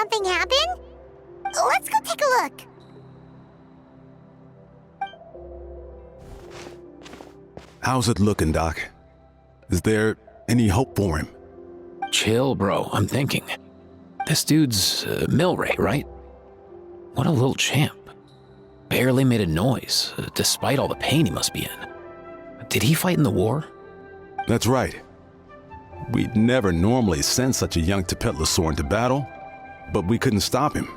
something happen? Let's go take a look. How's it looking, Doc? Is there any hope for him? Chill, bro. I'm thinking. This dude's Milray, right? What a little champ. Barely made a noise, despite all the pain he must be in. Did he fight in the war? That's right. We'd never normally send such a young Tepetlosaur into battle, but we couldn't stop him.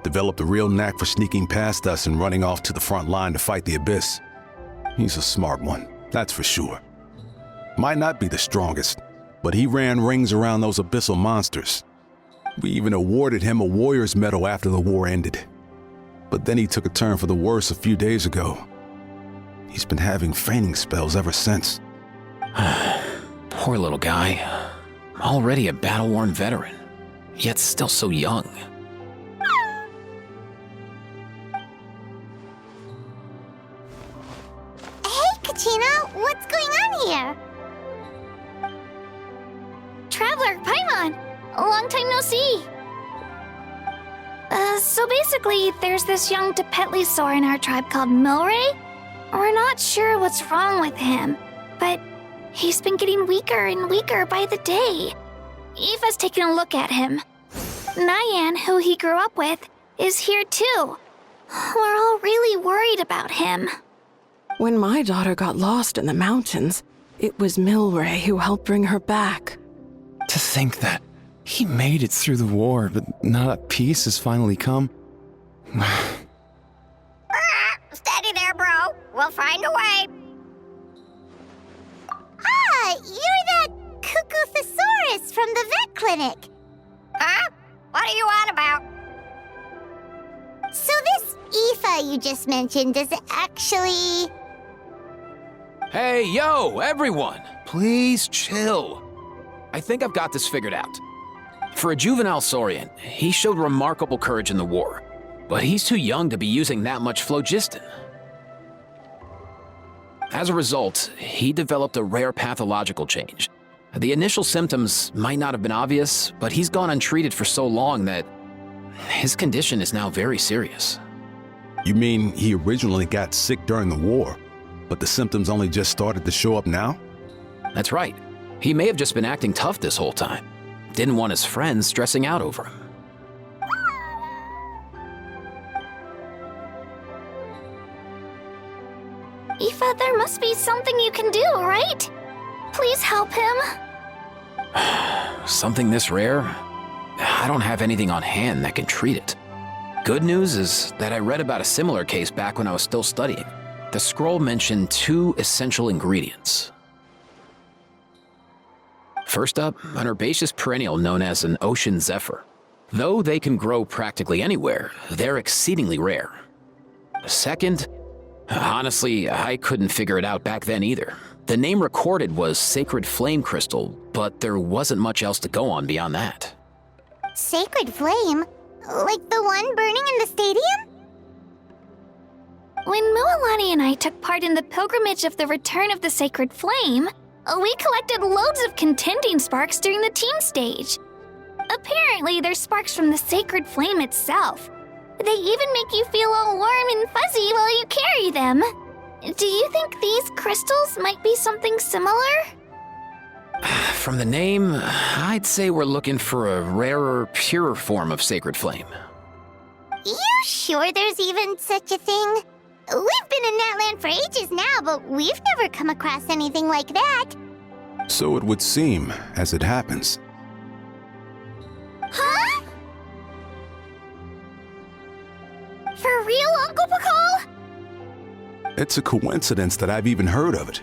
Developed a real knack for sneaking past us and running off to the front line to fight the Abyss. He's a smart one, that's for sure. Might not be the strongest, but he ran rings around those abyssal monsters. We even awarded him a Warrior's Medal after the war ended. But then he took a turn for the worse a few days ago. He's been having fainting spells ever since. Poor little guy. Already a battle-worn veteran, yet still so young. Hey, Kachina, what's going on here? Traveler, Paimon, long time no see. So basically, there's this young Tepetlosaur in our tribe called Milray. We're not sure what's wrong with him, but he's been getting weaker and weaker by the day. Eva's taking a look at him. Nyan, who he grew up with, is here too. We're all really worried about him. When my daughter got lost in the mountains, it was Milray who helped bring her back. To think that he made it through the war, but now that peace has finally come. Steady there, bro. We'll find a way. Ah, you're that Cuckoo-thesaurus from the vet clinic. Huh? What are you on about? So this Aoife you just mentioned, does it actually... Hey, yo, everyone! Please chill. I think I've got this figured out. For a juvenile Saurian, he showed remarkable courage in the war, but he's too young to be using that much phlogiston. As a result, he developed a rare pathological change. The initial symptoms might not have been obvious, but he's gone untreated for so long that his condition is now very serious. You mean he originally got sick during the war, but the symptoms only just started to show up now? That's right. He may have just been acting tough this whole time. Didn't want his friends stressing out over him. Aoife, there must be something you can do, right? Please help him. Something this rare? I don't have anything on hand that can treat it. Good news is that I read about a similar case back when I was still studying. The scroll mentioned 2 essential ingredients. First up, an herbaceous perennial known as an ocean zephyr. Though they can grow practically anywhere, they're exceedingly rare. Second, honestly, I couldn't figure it out back then either. The name recorded was Sacred Flame Crystal, but there wasn't much else to go on beyond that. Sacred Flame? Like the one burning in the stadium? When Mualani and I took part in the pilgrimage of the Return of the Sacred Flame, we collected loads of contending sparks during the team stage. Apparently, they're sparks from the Sacred Flame itself. They even make you feel all warm and fuzzy while you carry them. Do you think these crystals might be something similar? From the name, I'd say we're looking for a rarer, purer form of Sacred Flame. You sure there's even such a thing? We've been in that land for ages now, but we've never come across anything like that. So it would seem, as it happens. Huh? For real, Uncle Pakal? It's a coincidence that I've even heard of it.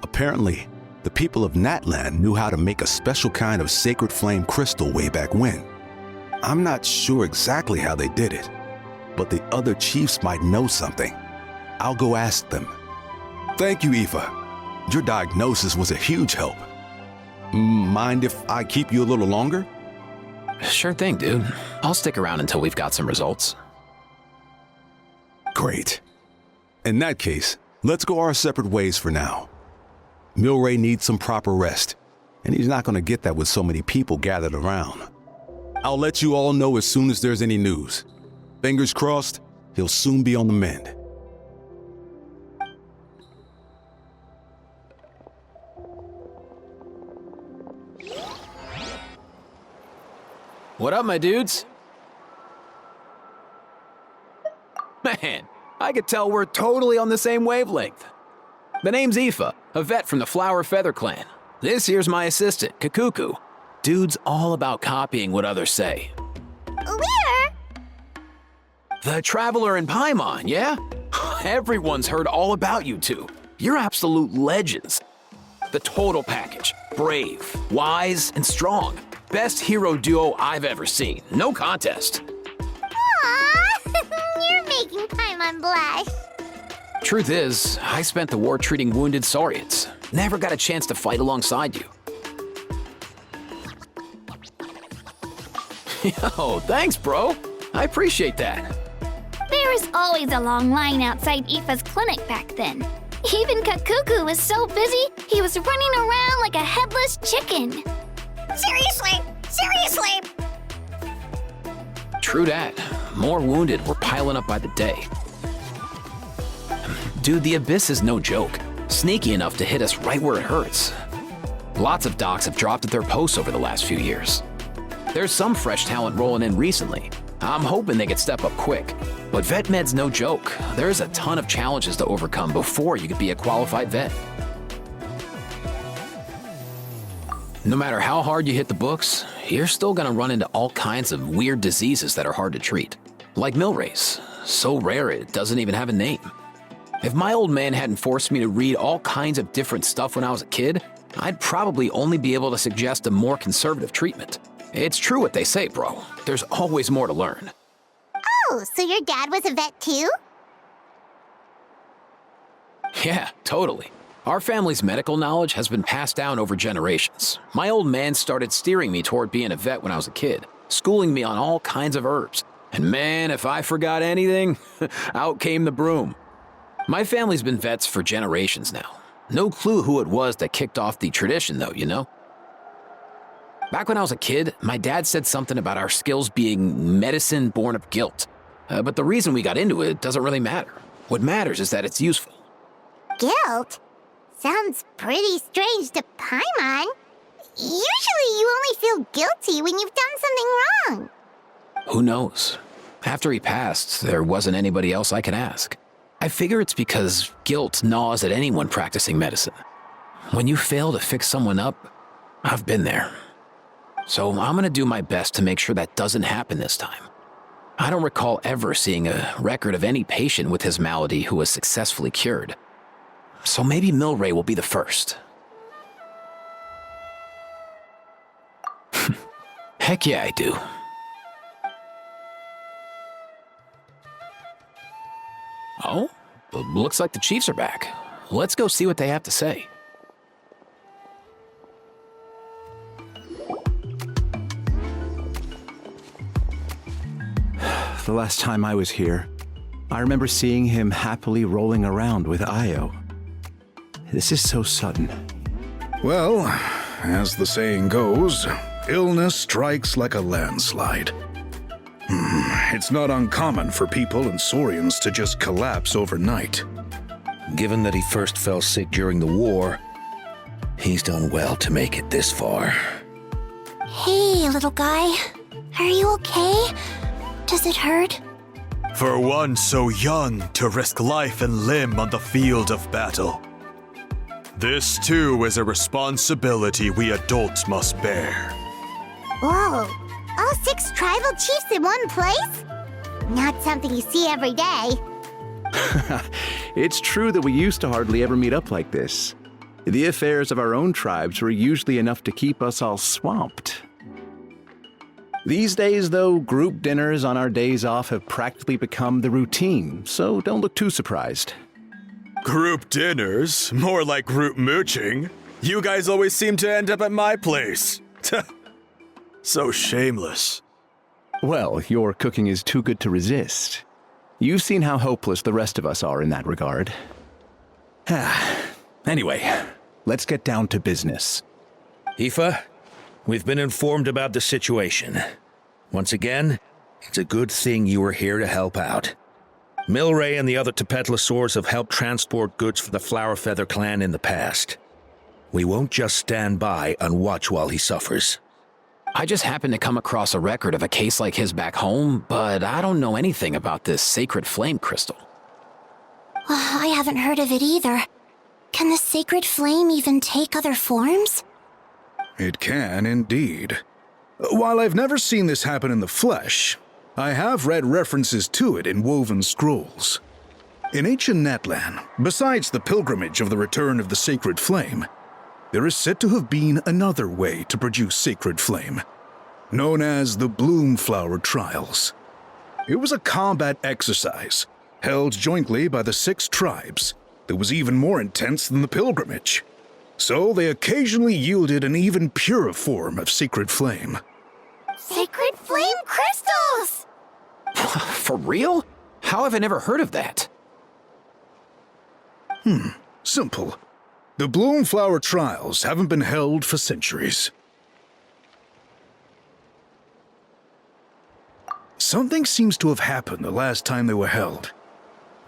Apparently, the people of Natland knew how to make a special kind of sacred flame crystal way back when. I'm not sure exactly how they did it, but the other chiefs might know something. I'll go ask them. Thank you, Aoife. Your diagnosis was a huge help. Mind if I keep you a little longer? Sure thing, dude. I'll stick around until we've got some results. Great. In that case, let's go our separate ways for now. Milray needs some proper rest, and he's not going to get that with so many people gathered around. I'll let you all know as soon as there's any news. Fingers crossed, he'll soon be on the mend. What up, my dudes? Man, I could tell we're totally on the same wavelength. The name's Aoife, a vet from the Flower Feather clan. This here's my assistant, Kakuku. Dude's all about copying what others say. Where? The Traveler in Paimon, yeah? Everyone's heard all about you two. You're absolute legends. The total package. Brave, wise, and strong. Best hero duo I've ever seen. No contest. Aww, you're making Paimon blush. Truth is, I spent the war treating wounded Saurians. Never got a chance to fight alongside you. Yo, thanks, bro. I appreciate that. There was always a long line outside Aoife's clinic back then. Even Kakuku was so busy, he was running around like a headless chicken. Seriously! True that. More wounded were piling up by the day. Dude, the Abyss is no joke. Sneaky enough to hit us right where it hurts. Lots of docs have dropped at their posts over the last few years. There's some fresh talent rolling in recently. I'm hoping they could step up quick. But vet med's no joke. There's a ton of challenges to overcome before you could be a qualified vet. No matter how hard you hit the books, you're still gonna run into all kinds of weird diseases that are hard to treat. Like Milray's, so rare it doesn't even have a name. If my old man hadn't forced me to read all kinds of different stuff when I was a kid, I'd probably only be able to suggest a more conservative treatment. It's true what they say, bro. There's always more to learn. Oh, so your dad was a vet too? Yeah, totally. Our family's medical knowledge has been passed down over generations. My old man started steering me toward being a vet when I was a kid, schooling me on all kinds of herbs. And man, if I forgot anything, out came the broom. My family's been vets for generations now. No clue who it was that kicked off the tradition though, you know? Back when I was a kid, my dad said something about our skills being medicine born of guilt. But the reason we got into it doesn't really matter. What matters is that it's useful. Guilt? Sounds pretty strange to Paimon. Usually you only feel guilty when you've done something wrong. Who knows? After he passed, there wasn't anybody else I could ask. I figure it's because guilt gnaws at anyone practicing medicine. When you fail to fix someone up, I've been there. So I'm gonna do my best to make sure that doesn't happen this time. I don't recall ever seeing a record of any patient with his malady who was successfully cured. So maybe Milray will be the first. Heck yeah, I do. Oh, looks like the Chiefs are back. Let's go see what they have to say. The last time I was here, I remember seeing him happily rolling around with Io. This is so sudden. Well, as the saying goes, illness strikes like a landslide. It's not uncommon for people and Saurians to just collapse overnight. Given that he first fell sick during the war, he's done well to make it this far. Hey, little guy. Are you okay? Does it hurt? For one so young to risk life and limb on the field of battle. This too is a responsibility we adults must bear. Whoa, all 6 tribal chiefs in one place? Not something you see every day. It's true that we used to hardly ever meet up like this. The affairs of our own tribes were usually enough to keep us all swamped. These days, though, group dinners on our days off have practically become the routine, so don't look too surprised. Group dinners? More like group mooching. You guys always seem to end up at my place. So shameless. Well, your cooking is too good to resist. You've seen how hopeless the rest of us are in that regard. Anyway, let's get down to business. Aoife, we've been informed about the situation. Once again, it's a good thing you were here to help out. Milray and the other Tepetlosaurs have helped transport goods for the Flowerfeather clan in the past. We won't just stand by and watch while he suffers. I just happened to come across a record of a case like his back home, but I don't know anything about this sacred flame crystal. I haven't heard of it either. Can the sacred flame even take other forms? It can indeed. While I've never seen this happen in the flesh, I have read references to it in woven scrolls. In ancient Natlan, besides the pilgrimage of the return of the sacred flame, there is said to have been another way to produce sacred flame, known as the Bloomflower Trials. It was a combat exercise held jointly by the 6 tribes that was even more intense than the pilgrimage, so they occasionally yielded an even purer form of sacred flame. Sacred flame crystals! For real? How have I never heard of that? Simple. The Bloomflower Trials haven't been held for centuries. Something seems to have happened the last time they were held.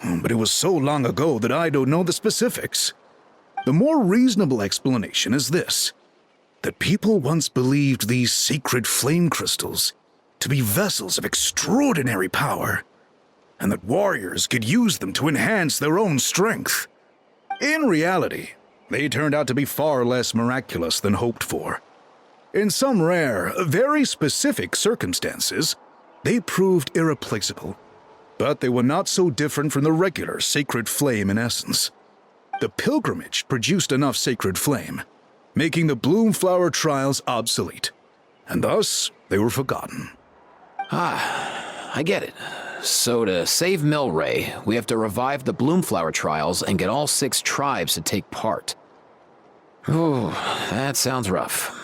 But it was so long ago that I don't know the specifics. The more reasonable explanation is this: that people once believed these sacred flame crystals to be vessels of extraordinary power, and that warriors could use them to enhance their own strength. In reality, they turned out to be far less miraculous than hoped for. In some rare, very specific circumstances, they proved irreplaceable, but they were not so different from the regular sacred flame in essence. The pilgrimage produced enough sacred flame, making the Bloomflower Trials obsolete, and thus they were forgotten. I get it. So to save Milray, we have to revive the Bloomflower Trials and get all 6 tribes to take part. Ooh, that sounds rough.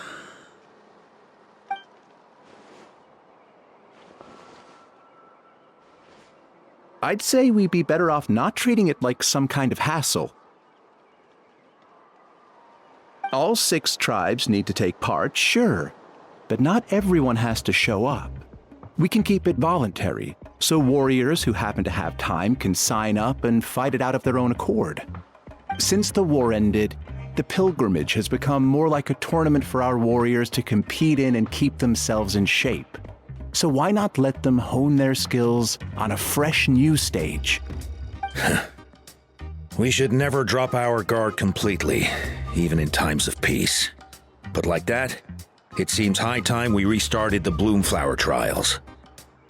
I'd say we'd be better off not treating it like some kind of hassle. All 6 tribes need to take part, sure, but not everyone has to show up. We can keep it voluntary, so warriors who happen to have time can sign up and fight it out of their own accord. Since the war ended, the pilgrimage has become more like a tournament for our warriors to compete in and keep themselves in shape. So why not let them hone their skills on a fresh new stage? We should never drop our guard completely, even in times of peace. But like that, it seems high time we restarted the Bloomflower Trials.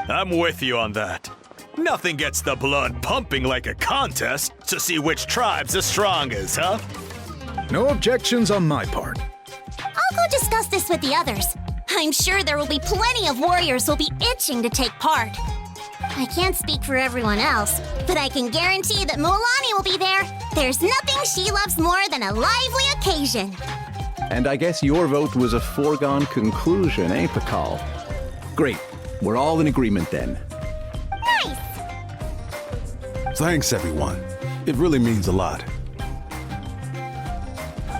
I'm with you on that. Nothing gets the blood pumping like a contest to see which tribe's the strongest, huh? No objections on my part. I'll go discuss this with the others. I'm sure there will be plenty of warriors who'll be itching to take part. I can't speak for everyone else, but I can guarantee that Mualani will be there. There's nothing she loves more than a lively occasion. And I guess your vote was a foregone conclusion, eh, Pakal? Great. We're all in agreement then. Nice! Thanks, everyone. It really means a lot.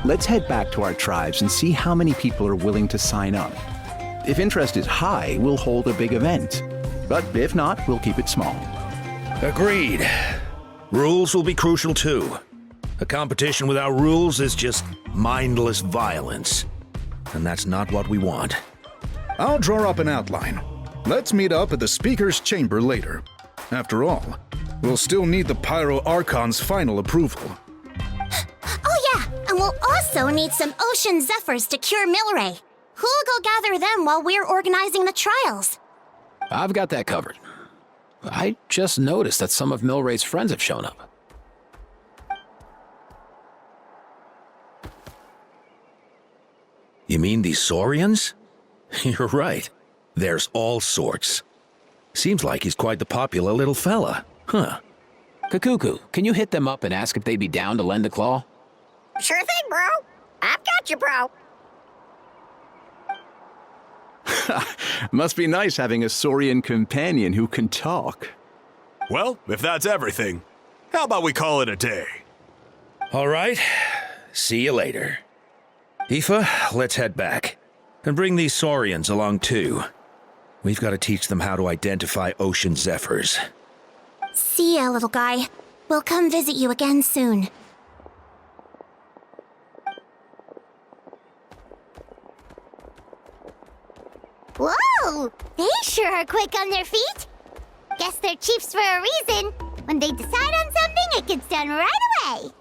Let's head back to our tribes and see how many people are willing to sign up. If interest is high, we'll hold a big event. But if not, we'll keep it small. Agreed. Rules will be crucial too. A competition without rules is just mindless violence. And that's not what we want. I'll draw up an outline. Let's meet up at the Speaker's Chamber later. After all, we'll still need the Pyro Archon's final approval. Oh yeah, and we'll also need some Ocean Zephyrs to cure Milray. Who'll go gather them while we're organizing the trials? I've got that covered. I just noticed that some of Milray's friends have shown up. You mean these Saurians? You're right. There's all sorts. Seems like he's quite the popular little fella, huh? Kakuku, can you hit them up and ask if they'd be down to lend a claw? Sure thing, bro. I've got you, bro. Must be nice having a Saurian companion who can talk. Well, if that's everything, how about we call it a day? All right. See you later. Aoife, let's head back. And bring these Saurians along too. We've got to teach them how to identify ocean zephyrs. See ya, little guy. We'll come visit you again soon. Whoa! They sure are quick on their feet. Guess they're chiefs for a reason. When they decide on something, it gets done right away.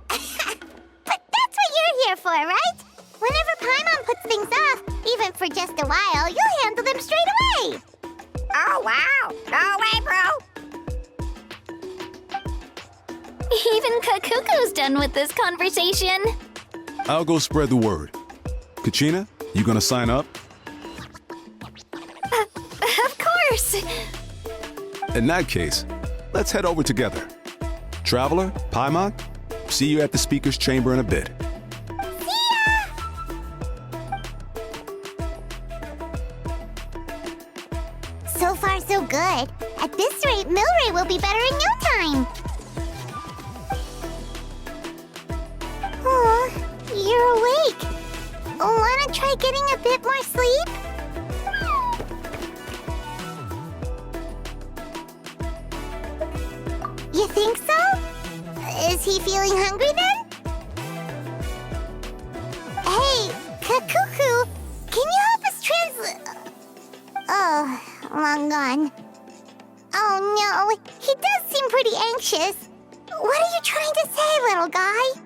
But that's what you're here for, right? Whenever Paimon puts things off, even for just a while, you'll handle them straight away. Oh, wow. No way, bro. Even Kakuku's done with this conversation. I'll go spread the word. Kachina, you gonna sign up? Of course. In that case, let's head over together. Traveler, Paimon, see you at the speaker's chamber in a bit. So far, so good. At this rate, Milray will be better in no time. Aw, you're awake. Wanna try getting a bit more sleep? You think so? Is he feeling hungry then? Hey, Kakuku, can you help us Oh, long gone. Oh no, he does seem pretty anxious. What are you trying to say, little guy?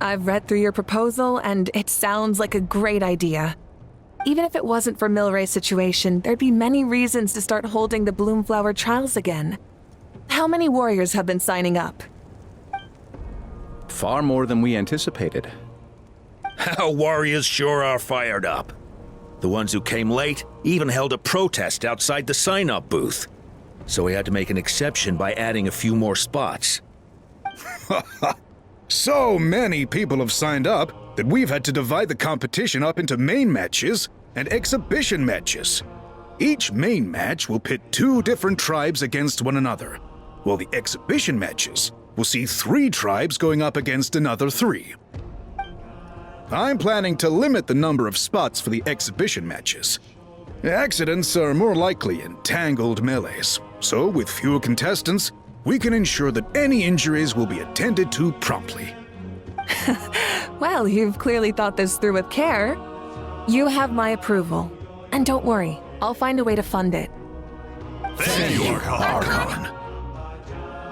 I've read through your proposal, and it sounds like a great idea. Even if it wasn't for Milray's situation, there'd be many reasons to start holding the Bloomflower Trials again. How many warriors have been signing up? Far more than we anticipated. Our warriors sure are fired up. The ones who came late even held a protest outside the sign-up booth. So we had to make an exception by adding a few more spots. So many people have signed up that we've had to divide the competition up into main matches and exhibition matches. Each main match will pit 2 different tribes against one another, while the exhibition matches will see 3 tribes going up against another 3. I'm planning to limit the number of spots for the exhibition matches. Accidents are more likely in tangled melees, so with fewer contestants, we can ensure that any injuries will be attended to promptly. Well, you've clearly thought this through with care. You have my approval. And don't worry, I'll find a way to fund it. Thank you, Archon.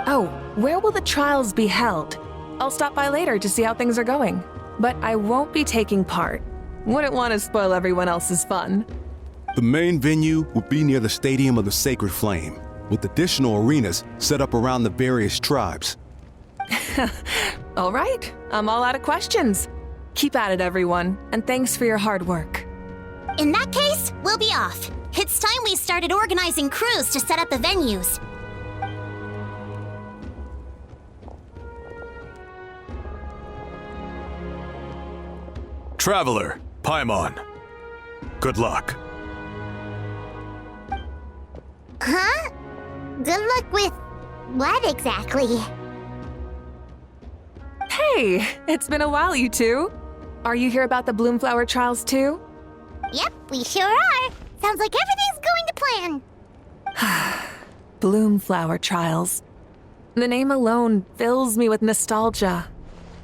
Oh, where will the trials be held? I'll stop by later to see how things are going. But I won't be taking part. Wouldn't want to spoil everyone else's fun. The main venue will be near the Stadium of the Sacred Flame, with additional arenas set up around the various tribes. All right, I'm all out of questions. Keep at it, everyone, and thanks for your hard work. In that case, we'll be off. It's time we started organizing crews to set up the venues. Traveler, Paimon. Good luck. Huh? Good luck with what exactly? Hey, it's been a while, you two. Are you here about the Bloomflower Trials too? Yep, we sure are. Sounds like everything's going to plan. Bloomflower Trials. The name alone fills me with nostalgia.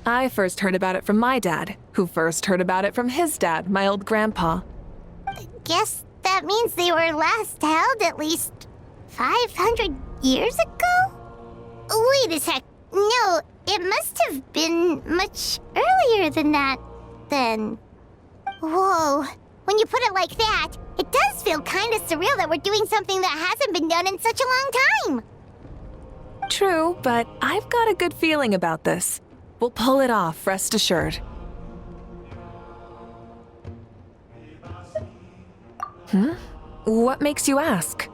I first heard about it from my dad, who first heard about it from his dad, my old grandpa. Guess that means they were last held at least 500 years ago? Wait a sec. No, it must have been much earlier than that, then. Whoa. When you put it like that, it does feel kind of surreal that we're doing something that hasn't been done in such a long time. True, but I've got a good feeling about this. We'll pull it off, rest assured. What makes you ask?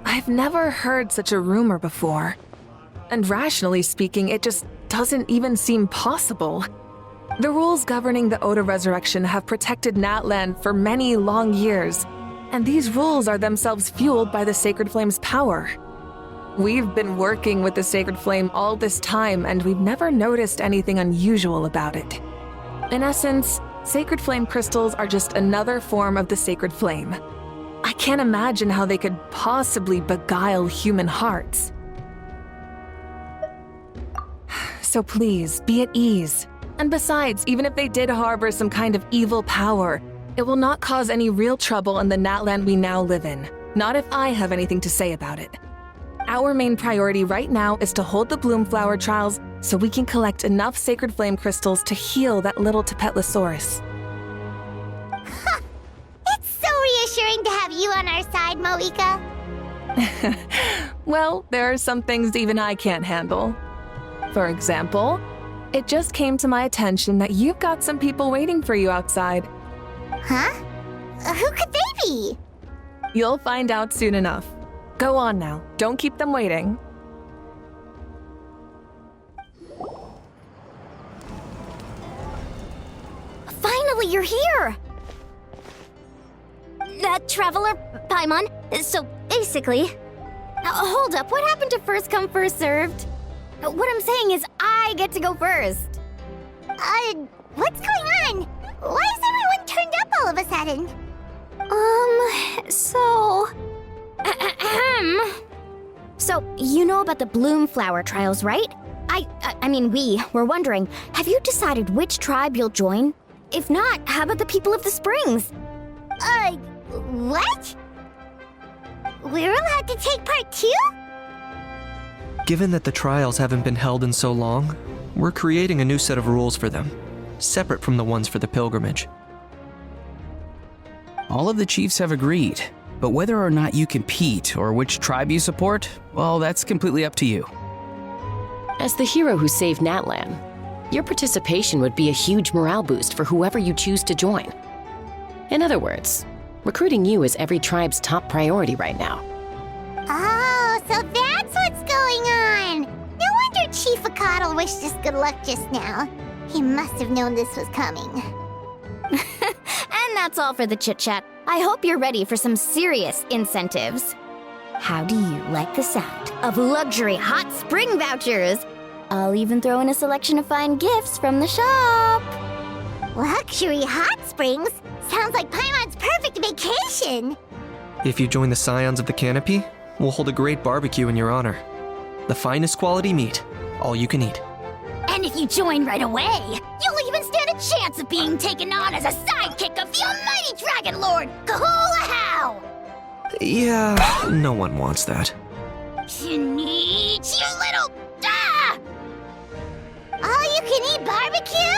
I've never heard such a rumor before. And rationally speaking, it just doesn't even seem possible. The rules governing the Oda resurrection have protected Natland for many long years, and these rules are themselves fueled by the Sacred Flame's power. We've been working with the Sacred Flame all this time, and we've never noticed anything unusual about it. In essence, Sacred Flame crystals are just another form of the Sacred Flame. I can't imagine how they could possibly beguile human hearts. So please, be at ease. And besides, even if they did harbor some kind of evil power, it will not cause any real trouble in the Natland we now live in. Not if I have anything to say about it. Our main priority right now is to hold the Bloomflower Trials so we can collect enough Sacred Flame crystals to heal that little Tapetlosaurus. It's so reassuring to have you on our side, Moika. Well, there are some things even I can't handle. For example, it just came to my attention that you've got some people waiting for you outside. Huh? Who could they be? You'll find out soon enough. Go on now. Don't keep them waiting. Finally, you're here! Traveler, Paimon, so basically... Hold up, what happened to first come, first served? What I'm saying is I get to go first. What's going on? Why is everyone turned up all of a sudden? So, you know about the Bloomflower Trials, right? I mean, we were wondering, have you decided which tribe you'll join? If not, how about the people of the Springs? What? We're allowed to take part too? Given that the trials haven't been held in so long, we're creating a new set of rules for them, separate from the ones for the pilgrimage. All of the chiefs have agreed, but whether or not you compete or which tribe you support, well, that's completely up to you. As the hero who saved Natlan, your participation would be a huge morale boost for whoever you choose to join. In other words, recruiting you is every tribe's top priority right now. Oh, so that's what's going on! No wonder Chief Akatl wished us good luck just now. He must have known this was coming. And that's all for the chit-chat. I hope you're ready for some serious incentives. How do you like the sound of luxury hot spring vouchers? I'll even throw in a selection of fine gifts from the shop. Luxury hot springs? Sounds like Paimon's perfect vacation! If you join the Scions of the Canopy, we'll hold a great barbecue in your honor. The finest quality meat, all you can eat. And if you join right away, you'll even stand a chance of being taken on as a sidekick of the almighty Dragon Lord, Kahulahau! Yeah, no one wants that. Neat, you little... All-you-can-eat barbecue?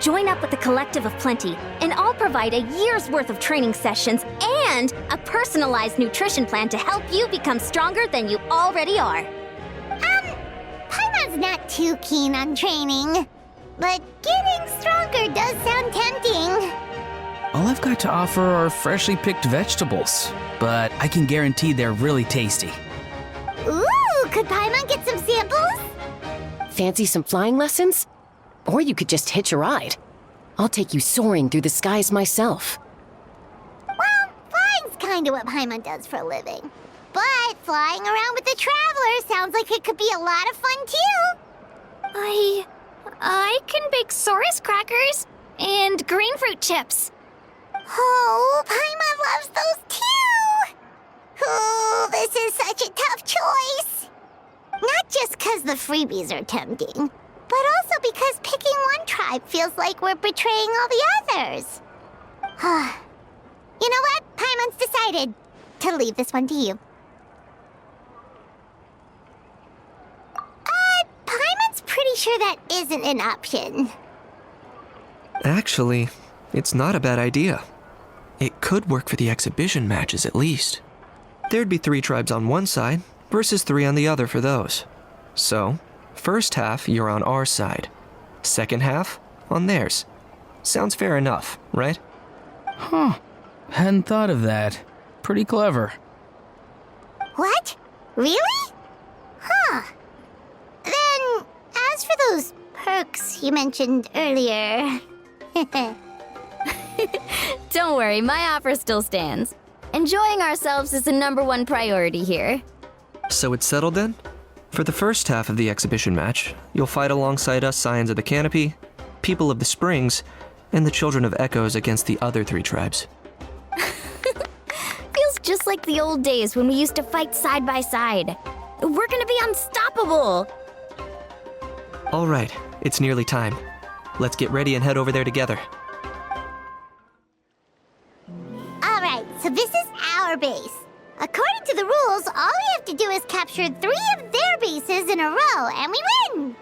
Join up with the Collective of Plenty, and I'll provide a year's worth of training sessions and a personalized nutrition plan to help you become stronger than you already are. Paimon's not too keen on training, but getting stronger does sound tempting. All I've got to offer are freshly picked vegetables, but I can guarantee they're really tasty. Ooh, could Paimon get some samples? Fancy some flying lessons? Or you could just hitch a ride. I'll take you soaring through the skies myself. Well, flying's kinda what Paimon does for a living. But flying around with the Traveler sounds like it could be a lot of fun too. I can bake Saurus crackers and green fruit chips. Oh, Paimon loves those too! Oh, this is such a tough choice. Not just 'cause the freebies are tempting, but also because picking one tribe feels like we're betraying all the others. You know what? Paimon's decided to leave this one to you. Paimon's pretty sure that isn't an option. Actually, it's not a bad idea. It could work for the exhibition matches at least. There'd be 3 tribes on one side versus 3 on the other for those. So, first half you're on our side. Second half on theirs. Sounds fair enough, right? Huh. Hadn't thought of that. Pretty clever. What? Really? Huh. Then, as for those perks you mentioned earlier... Don't worry, my offer still stands. Enjoying ourselves is the #1 priority here. So it's settled then? For the first half of the exhibition match, you'll fight alongside us Scions of the Canopy, People of the Springs, and the Children of Echoes against the other 3 tribes. Feels just like the old days when we used to fight side by side. We're gonna be unstoppable! All right, it's nearly time. Let's get ready and head over there together. Alright, so this is our base. According to the rules, all we have to do is capture 3 of their bases in a row, and we win!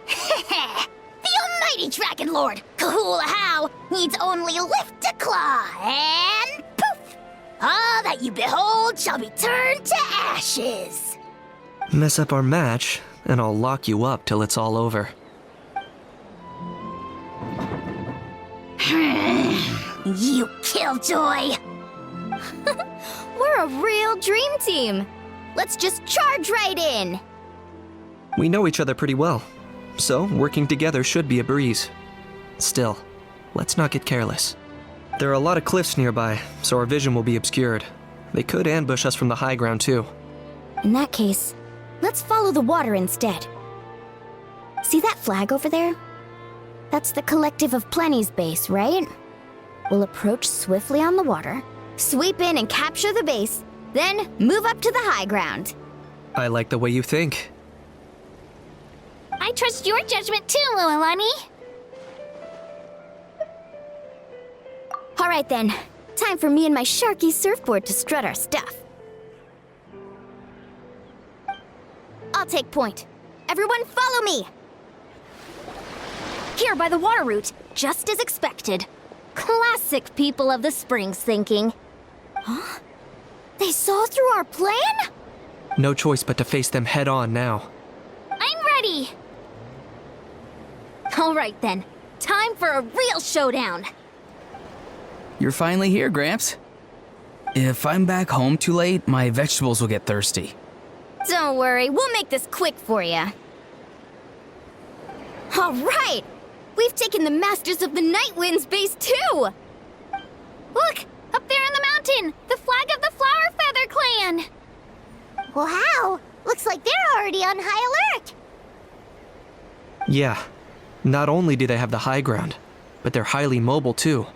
The almighty Dragon Lord, Kahulahau, needs only lift a claw, and poof! All that you behold shall be turned to ashes. Mess up our match, and I'll lock you up till it's all over. You killjoy! We're a real dream team! Let's just charge right in! We know each other pretty well, so working together should be a breeze. Still, let's not get careless. There are a lot of cliffs nearby, so our vision will be obscured. They could ambush us from the high ground too. In that case, let's follow the water instead. See that flag over there? That's the Collective of Plenty's base, right? We'll approach swiftly on the water, sweep in and capture the base, then move up to the high ground. I like the way you think. I trust your judgment too, Lualani. All right then, time for me and my Sharky surfboard to strut our stuff. I'll take point. Everyone follow me! Here by the water route, just as expected. Classic people of the springs thinking. Huh? They saw through our plan? No choice but to face them head on now. I'm ready! Alright then, time for a real showdown. You're finally here, Gramps. If I'm back home too late, my vegetables will get thirsty. Don't worry, we'll make this quick for you. All right! We've taken the Masters of the Night Wind's base too! Look! Up there in the mountain! The flag of the Flower Feather Clan! Wow! Looks like they're already on high alert! Yeah. Not only do they have the high ground, but they're highly mobile too.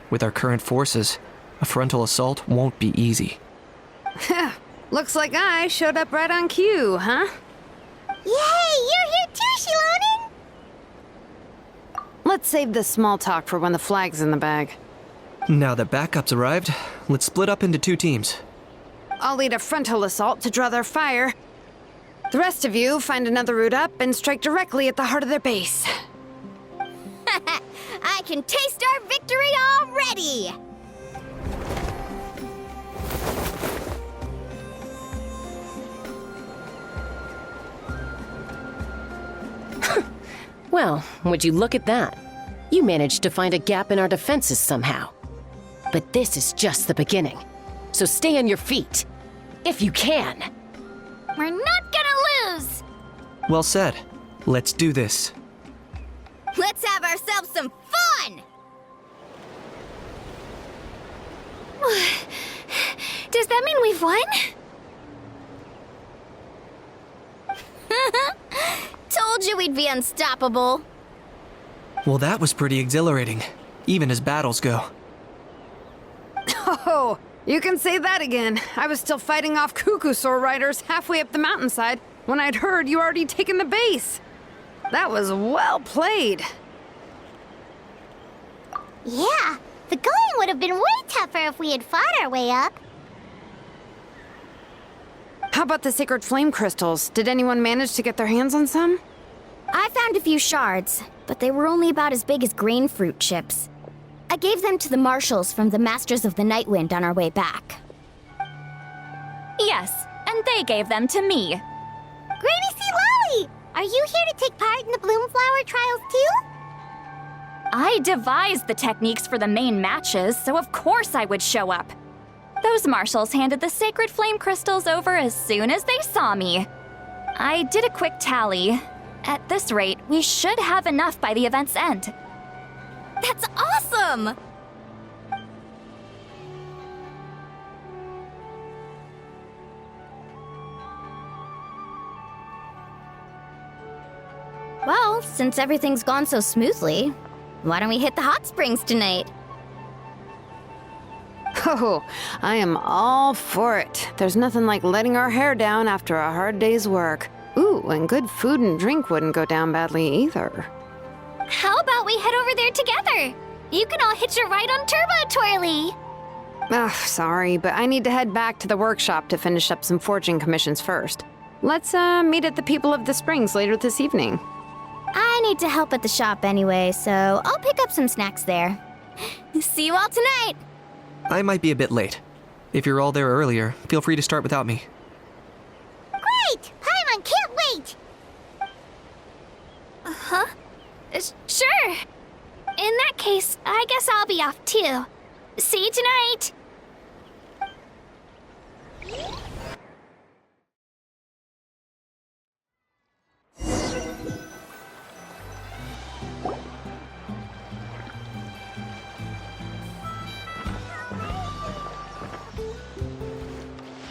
With our current forces, a frontal assault won't be easy. Looks like I showed up right on cue, huh? Yay! You're here too, Shilonen! Let's save this small talk for when the flag's in the bag. Now that backup's arrived, let's split up into 2 teams. I'll lead a frontal assault to draw their fire. The rest of you find another route up and strike directly at the heart of their base. I can taste our victory already! Well, would you look at that? You managed to find a gap in our defenses somehow. But this is just the beginning. So stay on your feet. If you can. We're not gonna lose! Well said. Let's do this. Let's have ourselves some fun! Does that mean we've won? Told you we'd be unstoppable. Well, that was pretty exhilarating, even as battles go. Oh, you can say that again. I was still fighting off Cuckoosaur riders halfway up the mountainside when I'd heard you already taken the base. That was well played. Yeah, the going would have been way tougher if we had fought our way up. How about the sacred flame crystals? Did anyone manage to get their hands on some? I found a few shards, but they were only about as big as grain fruit chips. I gave them to the marshals from the Masters of the Night Wind on our way back. Yes, and they gave them to me. Granny C. Lolly! Are you here to take part in the Bloomflower trials too? I devised the techniques for the main matches, so of course I would show up. Those marshals handed the sacred flame crystals over as soon as they saw me. I did a quick tally. At this rate, we should have enough by the event's end. That's awesome! Well, since everything's gone so smoothly, why don't we hit the hot springs tonight? Oh, I am all for it. There's nothing like letting our hair down after a hard day's work. Ooh, and good food and drink wouldn't go down badly either. How about we head over there together? You can all hitch a ride on Turbo Twirly. Ugh, sorry, but I need to head back to the workshop to finish up some forging commissions first. Let's meet at the People of the Springs later this evening. I need to help at the shop anyway, so I'll pick up some snacks there. See you all tonight! I might be a bit late. If you're all there earlier, feel free to start without me. Great! Paimon can't wait! Huh? Sure. In that case, I guess I'll be off too. See you tonight!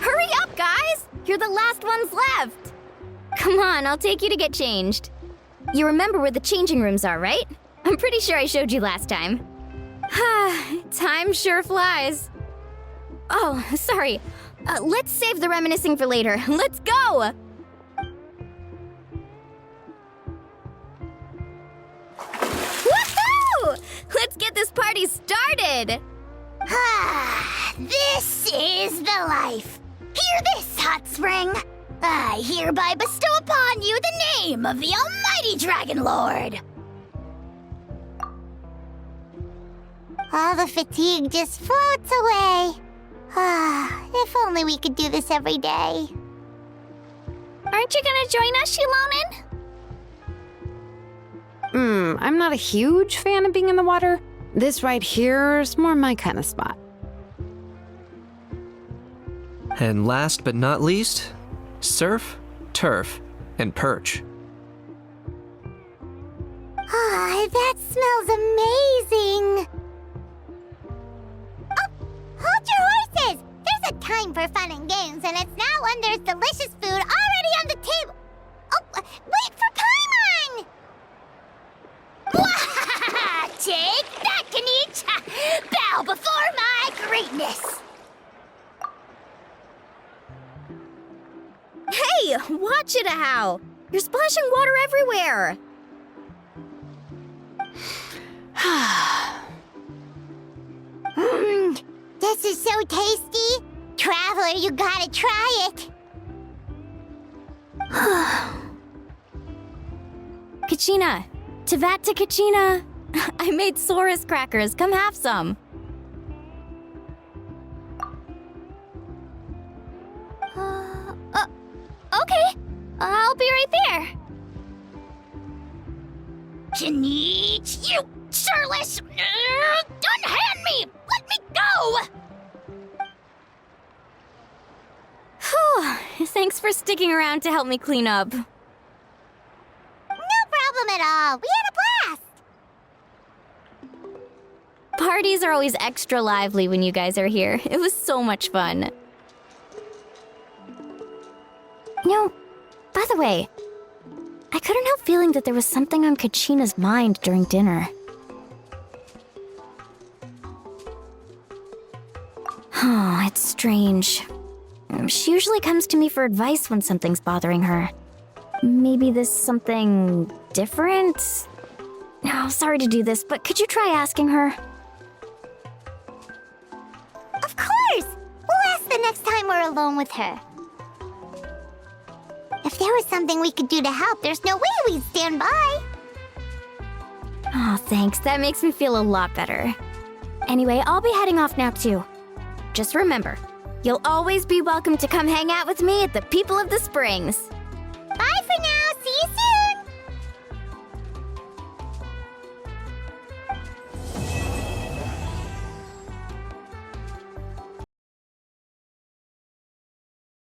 Hurry up, guys! You're the last ones left! Come on, I'll take you to get changed. You remember where the changing rooms are, right? I'm pretty sure I showed you last time. Time sure flies. Oh, sorry. Let's save the reminiscing for later. Let's go! Woohoo! Let's get this party started! This is the life. Hear this, hot spring. I hereby bestow upon you the name of the Almighty Dragon Lord. All the fatigue just floats away. If only we could do this every day. Aren't you gonna join us, Shilonen? I'm not a huge fan of being in the water. This right here is more my kind of spot. And last but not least, surf, turf, and perch. That smells amazing. Oh, hold your horses! There's a time for fun and games, and it's now when there's delicious food already on the table. Oh, wait for Paimon! Take that, Kanich! Bow before my greatness! Hey, watch it, How! You're splashing water everywhere! This is so tasty! Traveler, you gotta try it! Kachina! Tevat to Kachina! I made Saurus crackers, come have some! Okay. I'll be right there. Kanich, you surless! Unhand me! Let me go! Whew, thanks for sticking around to help me clean up. No problem at all. We had a blast! Parties are always extra lively when you guys are here. It was so much fun. No, by the way, I couldn't help feeling that there was something on Kachina's mind during dinner. Oh, it's strange. She usually comes to me for advice when something's bothering her. Maybe this something different? No, sorry to do this, but could you try asking her? Of course! We'll ask the next time we're alone with her. If there was something we could do to help, there's no way we'd stand by. Oh, thanks. That makes me feel a lot better. Anyway, I'll be heading off now too. Just remember, you'll always be welcome to come hang out with me at the People of the Springs.